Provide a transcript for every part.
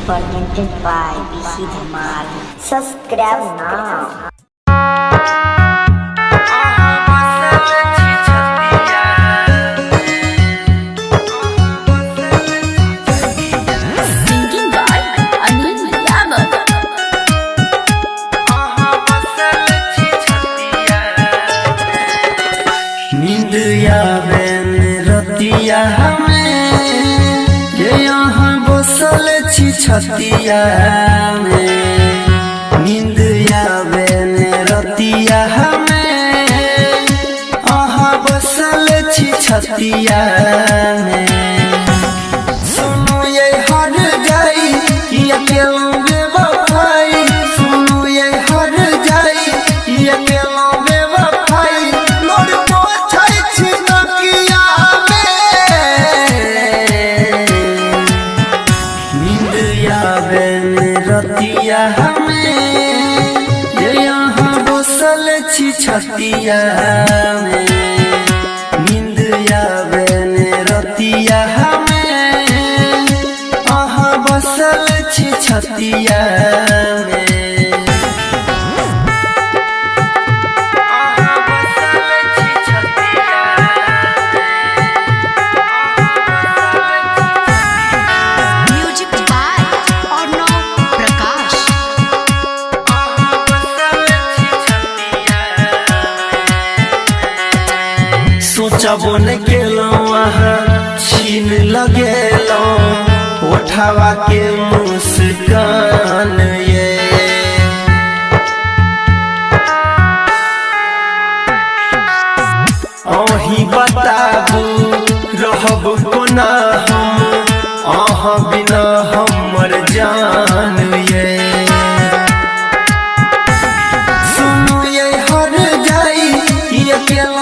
presented by BC Dhamal. Subscribe now. नींद आवे रतिया हमें ये यहाँ बसल छी छतिया में। नींद आवे रतिया हमें यहाँ बसल छी छतिया में। सुनो ये हर जाई कि अकेला बेवफाई, सुनो ये हर जाई कि अकेला बेवफाई। रतिया हमें ये यहाँ बसल छी छतिया में। नींद आवे रतिया हमें यहाँ बसल छी छतिया में। सोचबो न केलौं अहाँ छीन लगेलौं उठावा के मुस्कान ये। अहीं बताबू रहब कोना हम अहाँ बिना हमर जान ये। सुनो ये हर जाई कि अकेला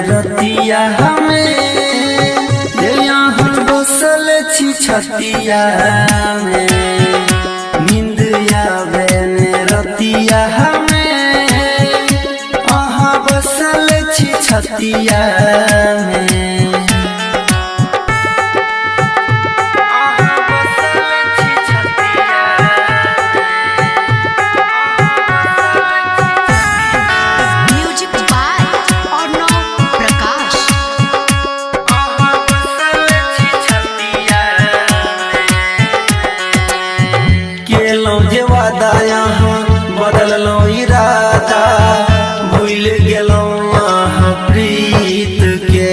रतिया हमें ये यहाँ बसल छी छतिया में। नींद आवे रतिया हमें यहाँ बसल छी छतिया में। बदललो इरादा भूल गेलो यहाँ प्रीत के।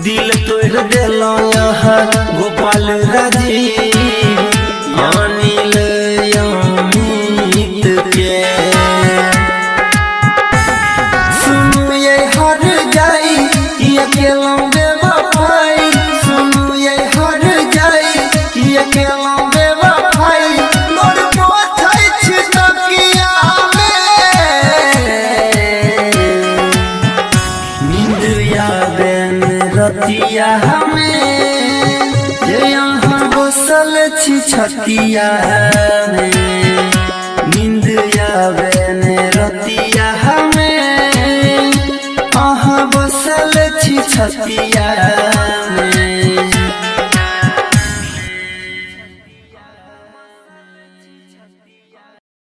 दिल तोड़ देलो यहाँ गोपाल राजीव अनिल अमित के। सुनो ये हर जाई कि अकेला बेवफाई, सुनो ये हर कि अकेला बेवफाई। मोर पोछै छी तकिया में। नींद आवे रतिया हमें ये यहाँ बसल छी छतिया में। नींद आवे रतिया हमें यहाँ बसल छी छतिया